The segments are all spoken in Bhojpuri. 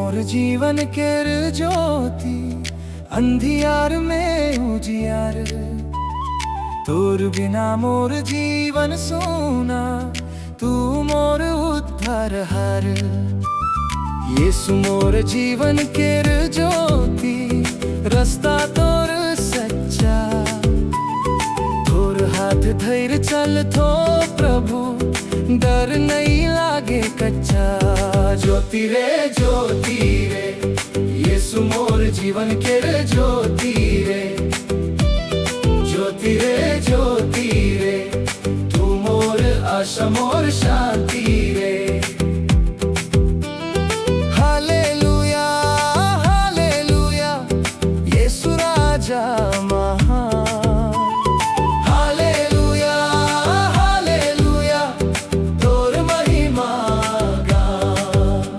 मोर जीवन केर ज्योति, अंधियार में उजियार। तोर बिना मोर जीवन सोना, तू मोर उद्धार हार। यीशु मोर जीवन केर ज्योति, रास्ता तोर सच्चा। तोर हाथ धैर्य चल थो प्रभु, डर नहीं लागे कच्चा। ज्योति रे यीशु मोर जीवन केर ज्योति रे। ज्योति रे तू मोर आशा मोर शांति रे। हालेलुया हालेलुया यीशु राजा महान। हालेलुया हालेलुया तोर महिमा गान।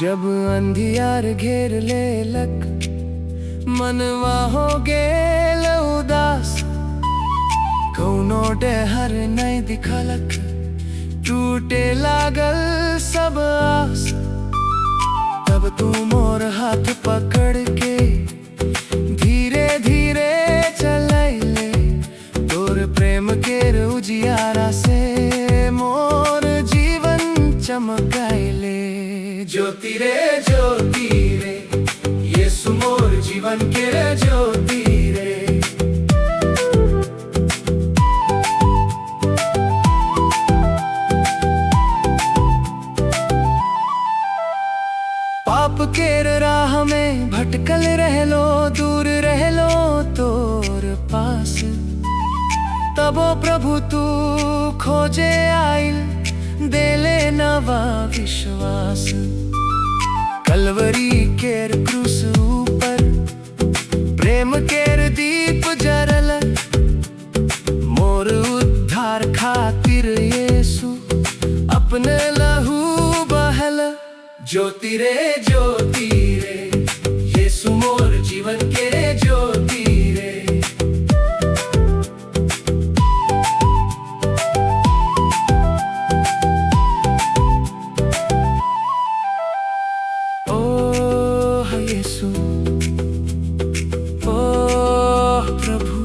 जब अंधियार घेर ले लक, मनवा हो गेल उदास। कौनो डहर नहीं दिखलक, टूटे लागल सब आस। तब तू मोर हाथ पकड़ के धीरे धीरे चलैले। तोर प्रेम केर उजियारा से मोर जीवन चमकाइले। ज्योति रे यीशु मोर जीवन केर ज्योति रे। पाप केर राह में भटकल रहलो, दूर रहलो तोर पास। तबो प्रभु तू खोजे आइल, देले नवा विश्वास। कलवरी केर क्रूस ऊपर प्रेम केर दीप जरल। मोर उद्धार खातिर यीशु अपने लहू बहल। ज्योति रे यीशु मोर जीवन केर ज्योति रे। यीशु ओ प्रभु,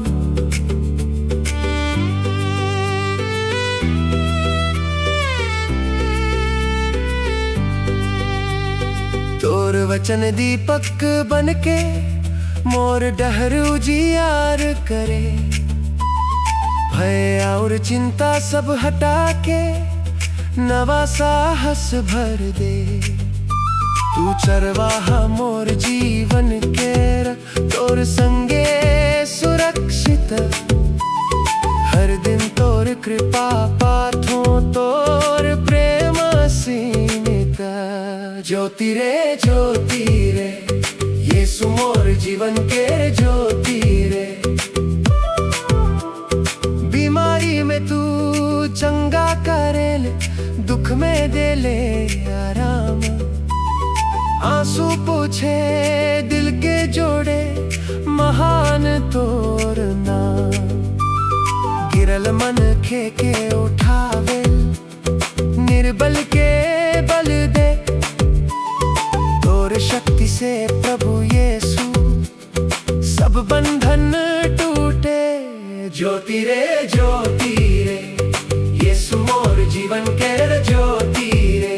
तोर वचन दीपक बनके मोर डहर उजियार करे। भय और चिंता सब हटा के नवा साहस भर दे। तू चरवाहा मोर जीवन केर, तोर संगे सुरक्षित। हर दिन तोर कृपा पाथो, तोर प्रेम सीमित। ज्योति रे यीशु मोर जीवन केर ज्योति रे। बीमारी में तू चंगा करेल, दुख में देले आराम। आंसू पूछे दिल के जोड़े, महान तोर नाम। गिरल मन के उठावे, निर्बल के बल दे। तोर शक्ति से प्रभु यीशु सब बंधन टूटे। ज्योति रे यीशु मोर जीवन केर ज्योति रे।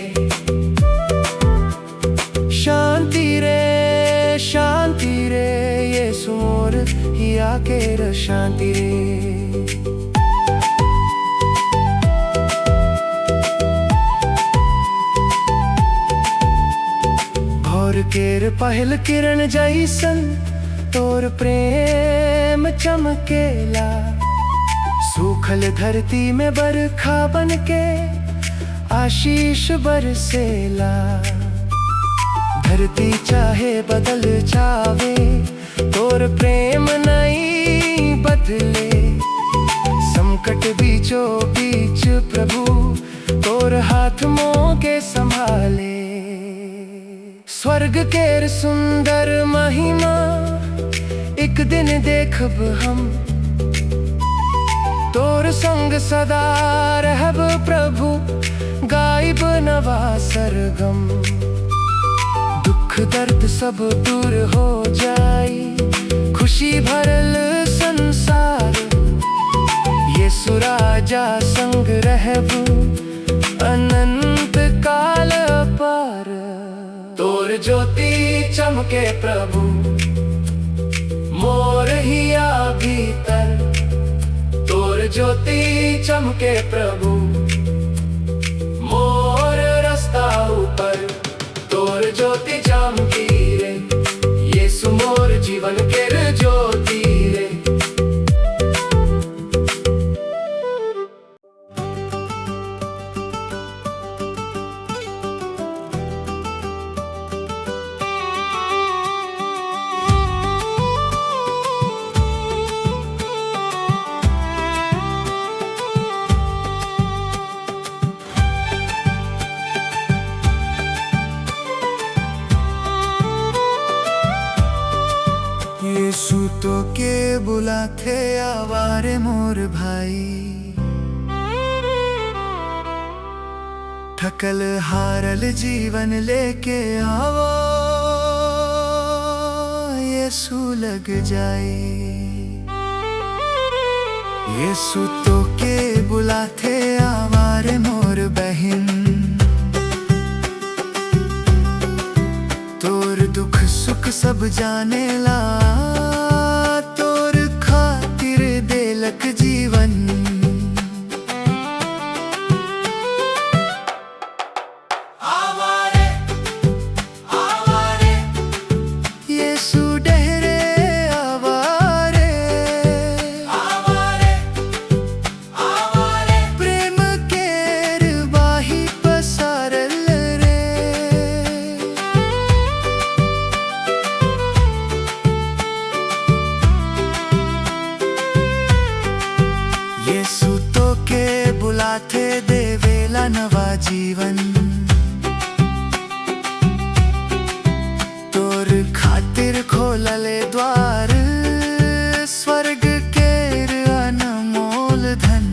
शांति रे यीशु मोर हिया केर शांति रे। भोर केर पहल किरण जैसन, तोर प्रेम चमकेला। सूखल धरती में बरखा बनके आशीष बरसेला। धरती चाहे बदल जावे, तोर प्रेम नहीं बदले। संकट बीचों बीच प्रभु तोर हाथ मोके संभाले। स्वर्ग केर सुंदर महिमा एक दिन देखब हम, तोर संग सदा रहब प्रभु, गायब नवा सरगम। दुख दर्द सब दूर हो जाई, खुशी भरल संसार। यीशु राजा संग रहबू, अनंत काल पार। तोर ज्योति चमके प्रभु, मोर हिया भीतर। तोर ज्योति चमके प्रभु, मोर रास्ता ऊपर। तोर ज्योति चमकी रे, यीशु मोर जीवन केर ज्योति रे। यीशु तो के बुलाथे आवारे मोर भाई, थकल हारल जीवन लेके आवो, यीशु लग जाए। यीशु तो के बुलाथे आवारे मोर बहन, तोर दुख सुख सब जाने ला, तोर खातिर देलक जीवन। आवारे आवारे यीशु डहरे आवारे, आवारे आवारे प्रेम केर बाही पसारल रे। यीशु तो के बुलाथे देवेला नवा जीवन, तोर खातिर खोलले द्वार, स्वर्ग केर अनमोल धन।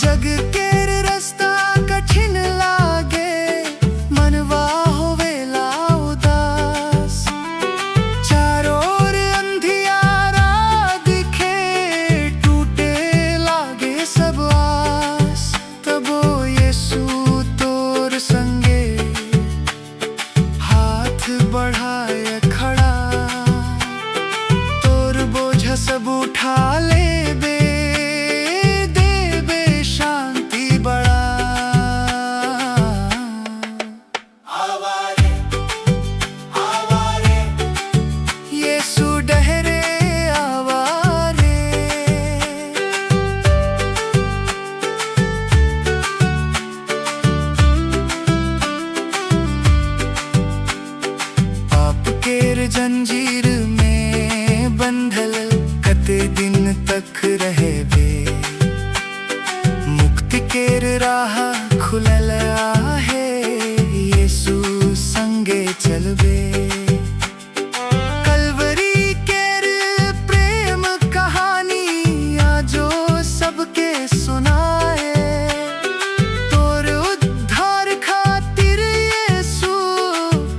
जग केर रास्ता कठिन लागे, मनवा होवेला उदास। चारों ओर अंधियारा दिखे, टूटे लागे सब आस। तबो यीशु तोर संगे हाथ बढ़ाए खड़ा, तोर बोझ सब उठा ले बे, देबे शांति बड़ा। आवारे आवारे यीशु डहरे आवारे। पाप केर जंजीर में बंधल कते दिन तक रहबे, मुक्ति केर राह खुलल आहे, यीशु संगे चलबे। कलवरी केर प्रेम कहानी आजो सबके सुनाए, तोर उद्धार खातिर यीशु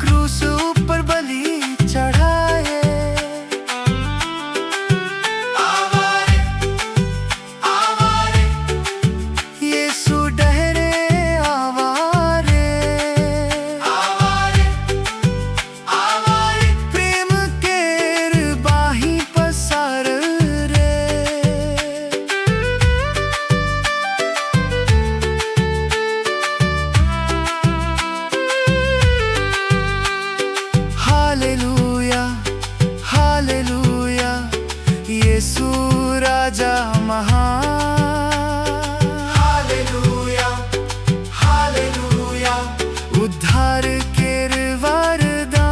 क्रूस ऊपर बलि चढ़ाए। आवारे आवारे यीशु डहरे आवारे, आवारे आवारे प्रेम केर बाही पसार रे। हालेलुया हालेलुया यीशु राजा महान। हालेलुया हालेलुया उद्धार केर वरदान।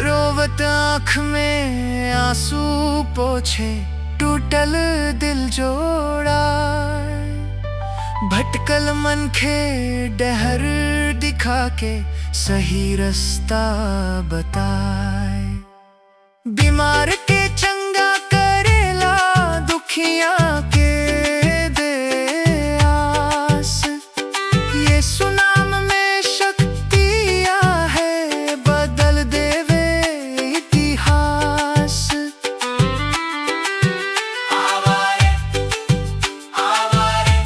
रोवत आँख में आंसू पोछे, टूटल दिल जोड़ा। भटकल मन के डहर दिखा के सही रास्ता बताए। बीमार के चंगा करेला, दुखिया के दे आस। यीशु नाम में शक्तिया है, बदल देवे इतिहास। आवारे आवारे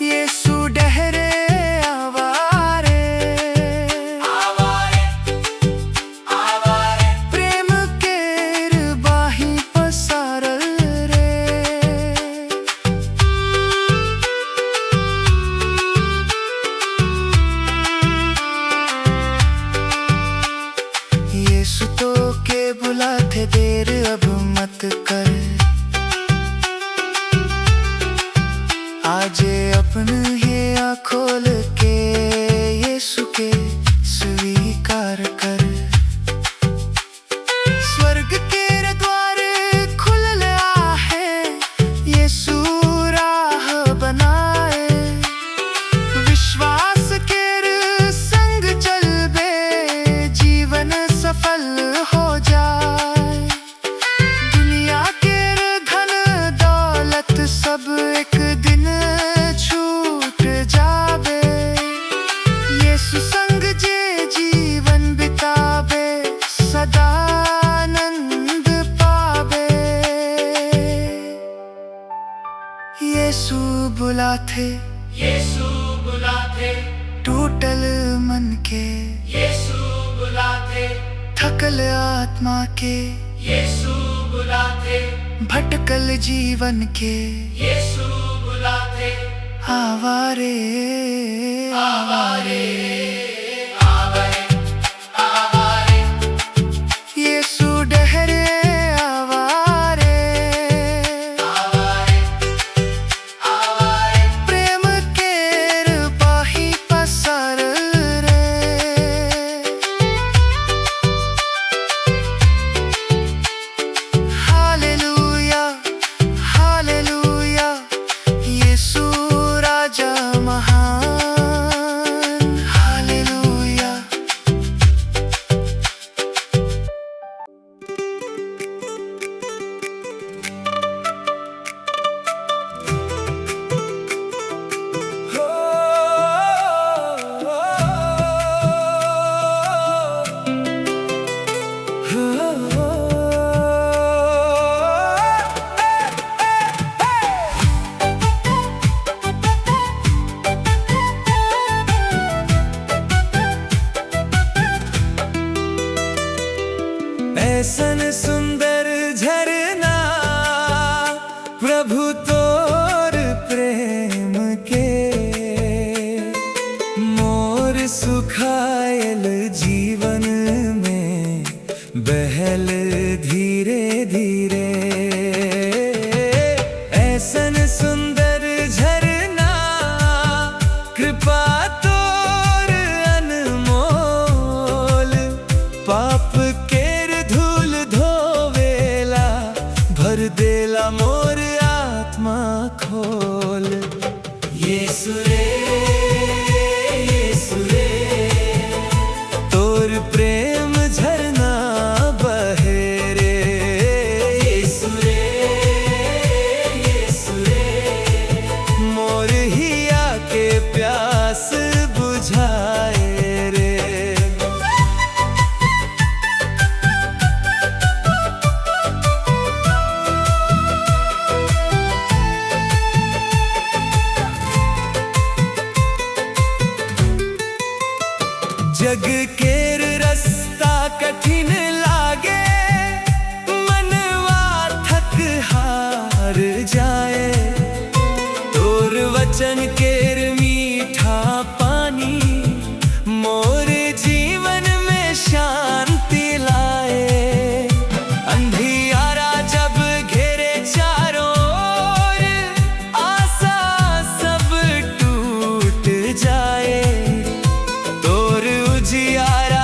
यीशु डहरे आवारे, आवारे आवारे प्रेम केर बाही पसारल रे। यीशु तो के बुलाते, देर अब मत कर। आज अपन ये आँख खोल के यीशु के स्वीकार कर। स्वर्ग के द्वार खुल है, यीशु राह बनाए। विश्वास के संग चल बे, जीवन सफल हो जाए। दुनिया के धन दौलत सब एक दिन छूट जाबे। यीशु संग जे जीवन बिताबे, सदा आनंद पाबे। यीशु बुलाते, यीशु बुलाते, टूटल मन के, यीशु बुलाते, थकल आत्मा के, यीशु बुलाते, भटकल जीवन के। यीशु बुलाते, आवारे आवारे आवारे आवारे यीशु डहरे आवारे, आवारे आवारे प्रेम केर बाही पसारल रे। हालेलुया हालेलुया, यीशु राजा महान। हालेलुया। ऐसन सुंदर झरना प्रभु तोर प्रेम के, मोर सुखायल जीवन में बहल धीरे धीरे। ऐसन सुंदर झरना कृपा तोर अनमोल, पाप केर धूल धोवेला, भर देला मोर आत्मा खोल। यीशु रे यीशु रे, तोर प्रेम झरना बहे रे। यीशु रे यीशु रे, मोर हिया के प्यास बुझाए रे। जग केर रास्ता कठिन लागे, मनवा थक हार जाए। तोर वचन केर मीठा पानी, मोर जीवन में शांति लाए। अंधियारा जब घेरे चारों ओर, आशा सब टूट जाए। तोर उजियारा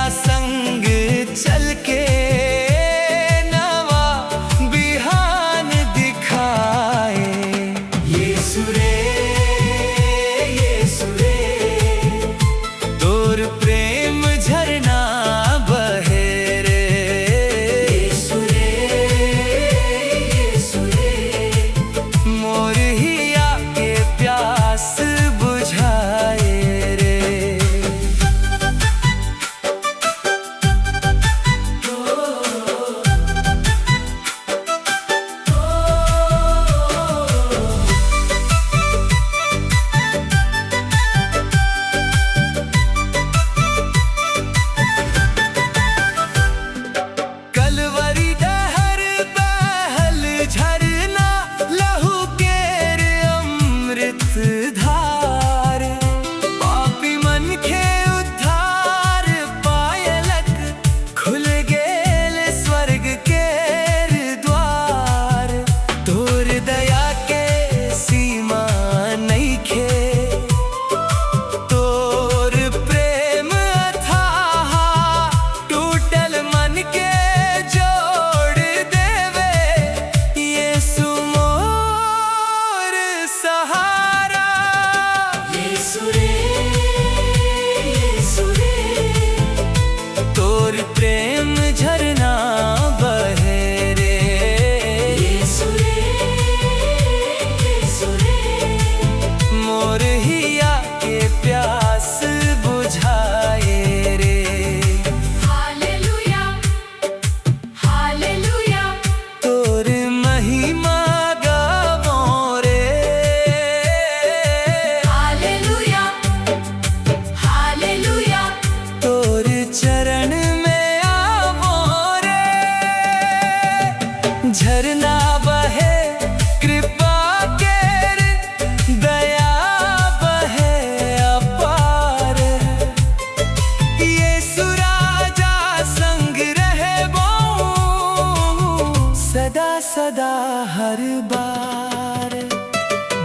हर बार।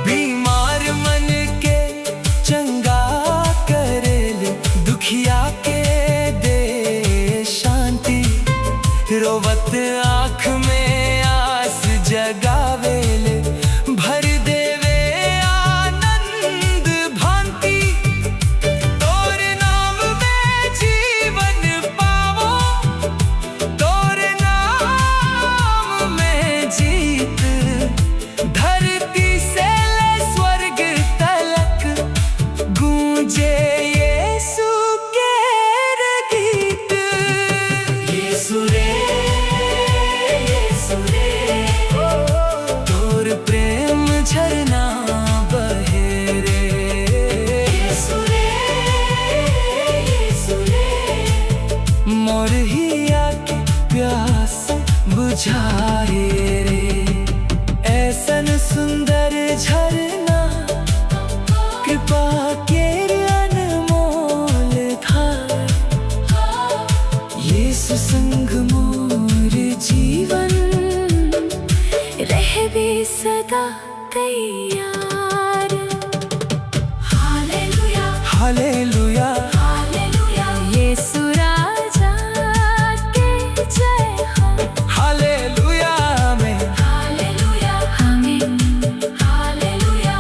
बीमार मन के चंगा करेले, दुखिया के दे शांति। रोवत आँख में आस जगावेले, भर देवे आनंद भांति। तोर नाम में जीवन पावो, तोर नाम में जीत। धरती से ले स्वर्ग तलक गूंजे यीशु के गीत। यीशु रे, यीशु रे, तोर प्रेम झरना बहे रे। यीशु रे, यीशु रे, मोर हिया के प्यास बुझाए रे। ऐसन सुंदर झरना कृपा के अनमोल धार। यीशु संग मोर जीवन रहबे सदा तैयार। हालेलुया, हालेलुया, हालेलुया, यीशु राजा के जय हो। हालेलुया में, हालेलुया हमें, हालेलुया।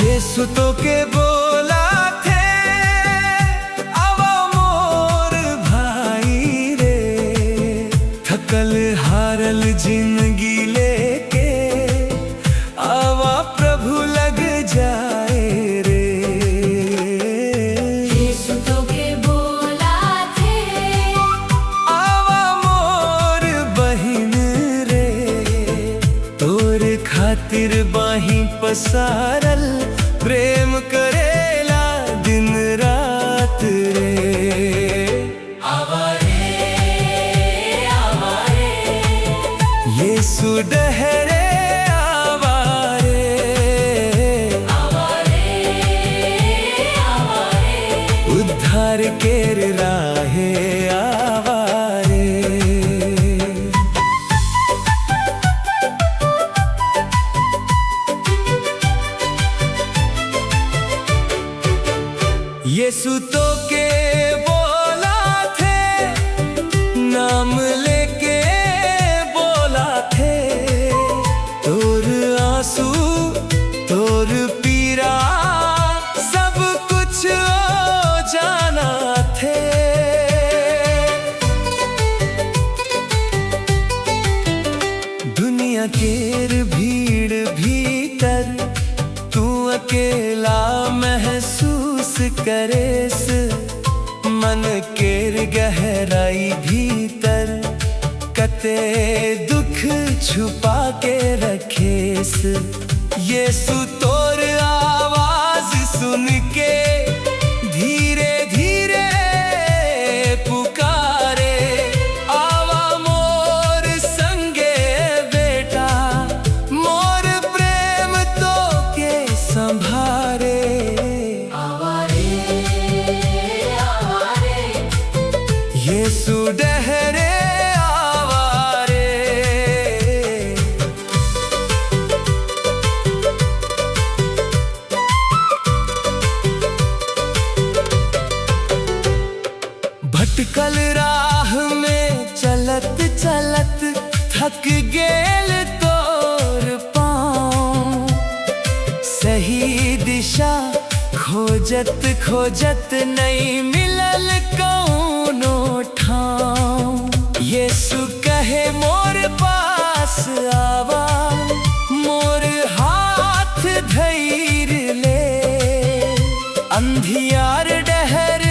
यीशु तो के बोला थे, आवा मोर भाई रे। थकल हारल जिंदगी लेके आवा प्रभु लग जाए रे। यीशु तो के बोला थे, आवा मोर बहिन रे। तोर खातिर बाही पसारल प्रेम करेला दिन रात रे। आवारे, आवारे, यीशु डहरे आवारे। आवारे, आवारे, उद्धार केर राहे आवारे। यीशु तो के बोला थे, नाम लेके बोला थे। तोर आंसू, तोर पीरा, सब कुछ जाना थे। दुनिया केर भीड़ भीतर तू अकेला महसूस करेस। मन केर गहराई भीतर कते दुख छुपा के रखेस। यीशु तोर आवाज सुन के धीरे धीरे पुकारे। आवा मोर संगे बेटा, मोर प्रेम तो के संभारे। यीशु डहरे आवारे। भटकल राह में चलत चलत थक गेल तोर पाँव। सही दिशा खोजत खोजत नहीं मिलल कौनो ठाव। यीशु कहे मोर पास आवा, मोर हाथ धैर्य ले। अंधियार डहर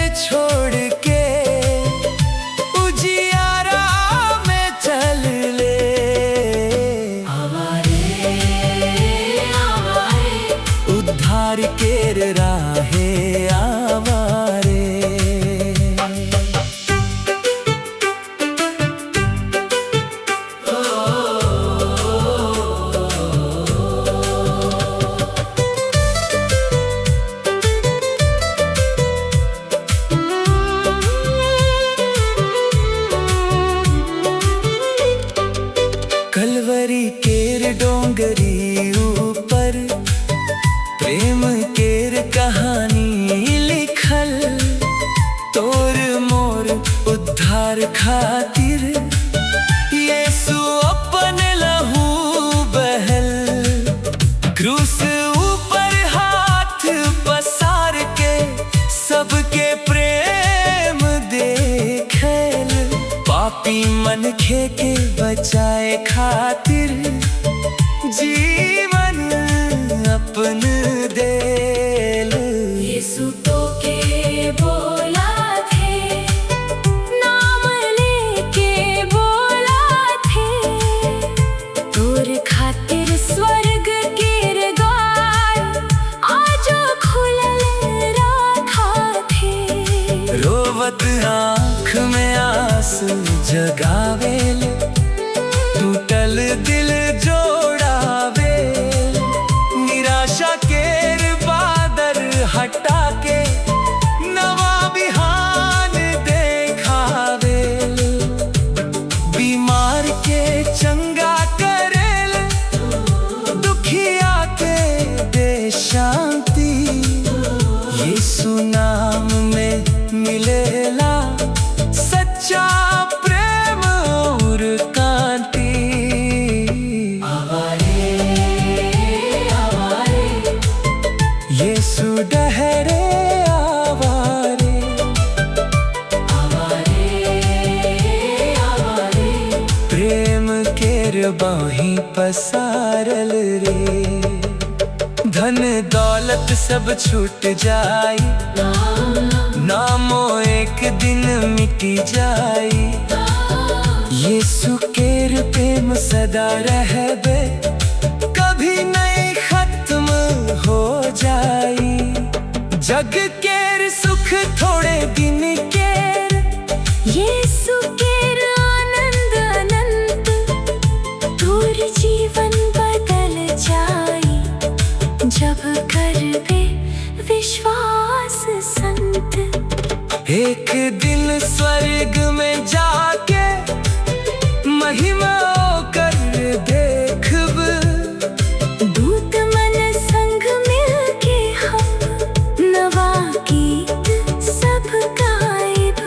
राहे आवारे। कलवरी केर डोंगरी ऊपर प्रेम केर कहानी लिखल, तोर मोर उद्धार खातिर यीशु अपन लहू बहल। क्रूस ऊपर हाथ पसार के सबके प्रेम देखल, पापी मन के बचाए खातिर जीवन अपन देल। यीशु तो के बोला थे, नाम लेके बोला थे, तोर खातिर स्वर्ग केर द्वार आजो खुलल रखा थे। रोवत आँख में आस जगावेल, टूटल दिल जोड़ावे, निराशा केर बादर हटा के नवा बिहान देखावेल। बीमार के चंगा करेल, दुखिया के दे शांति, यीशु नाम में मिलेला सच्चा प्रेम और कांति। आवारे आवारे यीशु डहरे आवारे। आवारे आवारे प्रेम केर बाहीं पसारल रे। धन दौलत सब छूट जाई, नामो एक दिन मिटी जाई, यीशु केर प्रेम सदा रहबे, कभी नहीं खत्म हो जाई। जग केर सुख थोड़े दिन केर, यीशु केर आनंद अनंत, तोर जीवन बदल जाई जब करबे विश्वास संत। एक दिन स्वर्ग में जाके महिमा कर देखब, दूत मन संग मिलके हम नवा गीत सब गायब।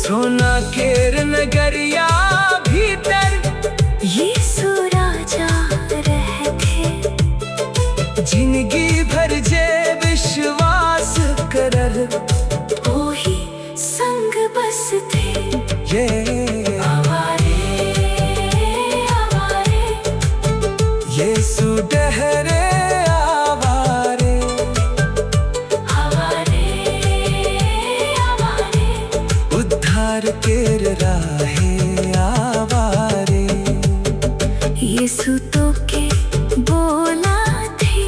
सोना केर नगरिया भीतर यीशु राजा रहते, जिंदगी भर जे विश्वास करल ओही संग बस थे। ये आवारे आवारे यीशु डहरे आवारे। आवारे आवारे उद्धार केर राहे आवारे। यीशु तो के बोला थे,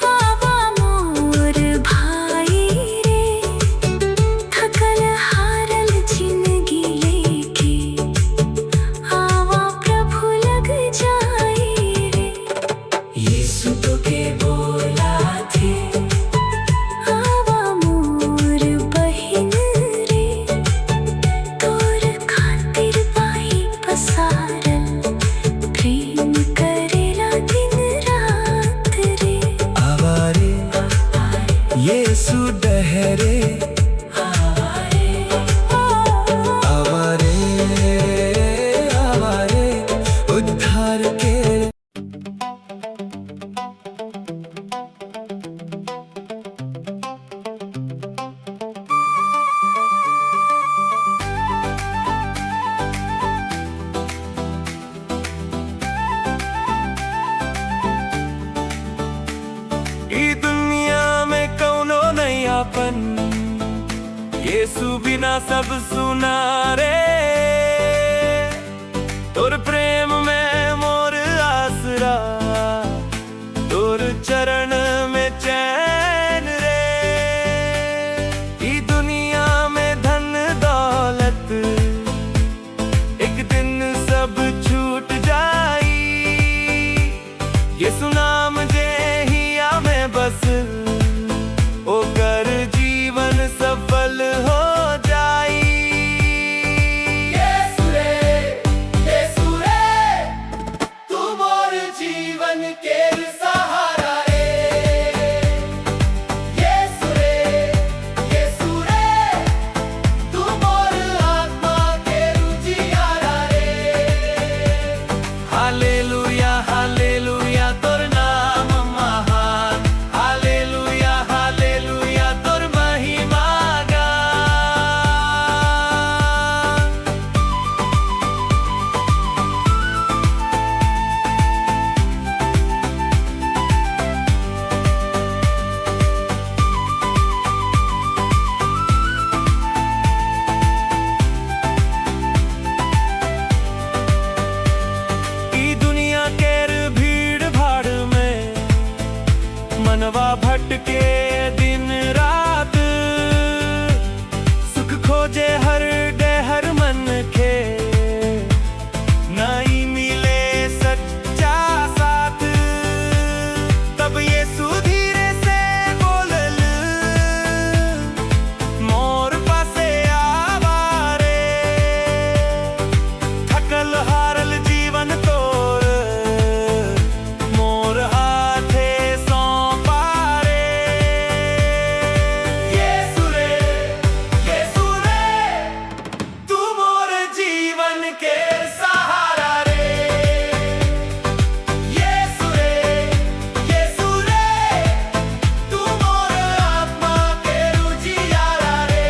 आवा मोर भाई रे, थकल हारल जिंदगी लेके आवा प्रभु लग जाए रे। यीशु तो के बोला थे, आवा मोर बहिन रे, तोर खातिर बाही पसारल, प्रेम करेला दिन रात रे। आवारे यीशु डहरे आवारे आवारे आवारे उद्धार केर। ई दुनिया में कौनो नयापन, यीशु बिना सब सुना रे। तोर प्रेम में मोर आसरा, तोर चरण में चैन के दिन रात सुख खोजे हर डे हर मन के नहीं मिले सच्चा साथ तब यीशु धीरे से बोलल मोर पासे आवारे थकल हारल जीवन तोर मोर हाथे सौंपा रे यीशु रे तू मोर जीवन के सहारा रे यीशु रे तू मोर आत्मा के उजियारा रे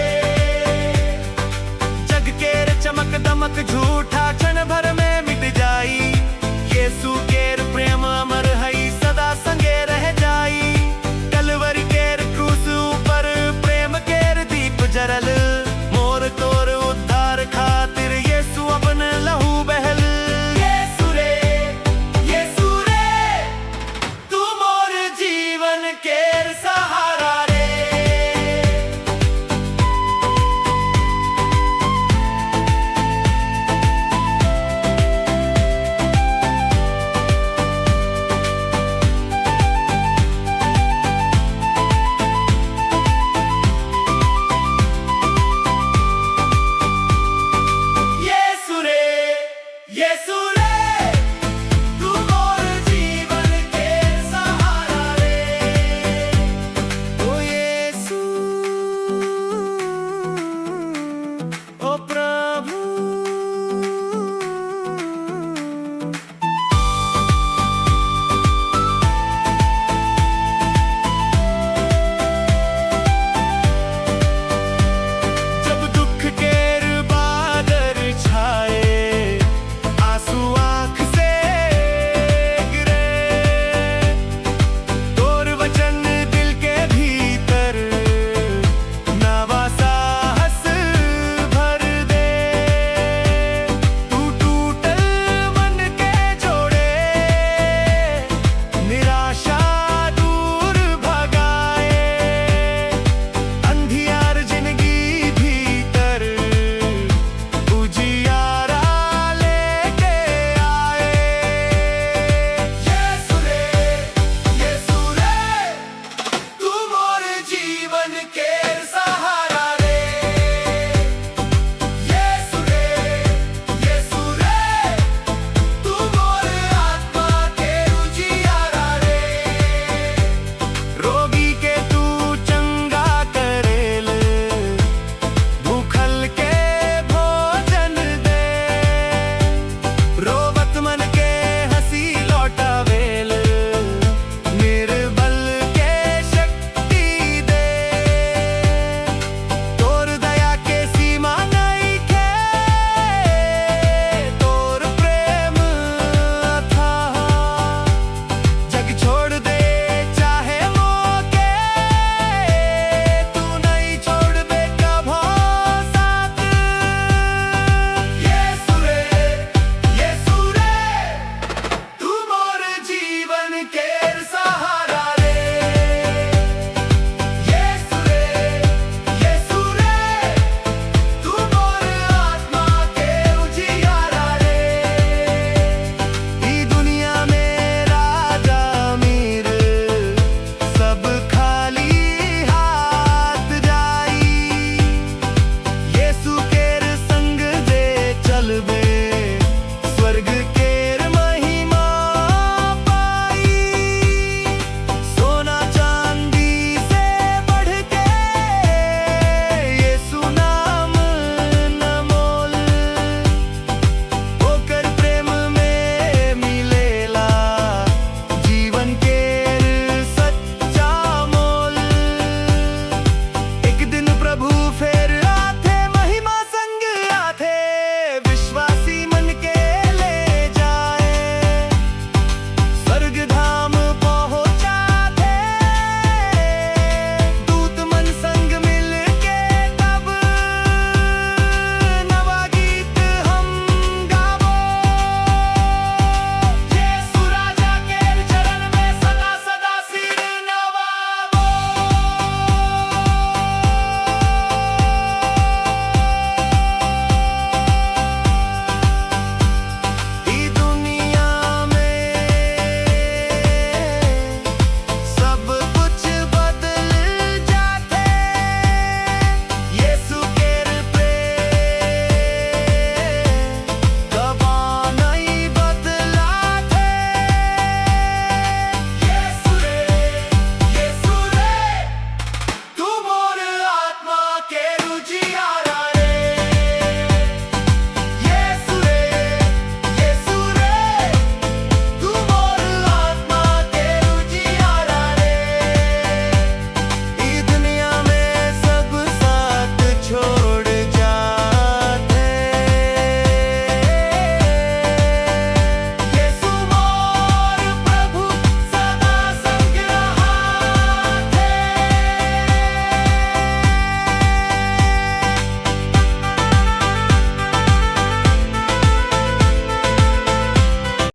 जग केर चमक दमक झूठा क्षण भर में मिट जाई यीशु केर प्रेम अमर हई सदा संगे रह जाई कलवरी केर क्रूस ऊपर प्रेम केर दीप जरल मोर तोर उद्धार खातिर यीशु अपन लहू बहल यीशु रे तू मोर जीवन केर सहारा रे यीशु रे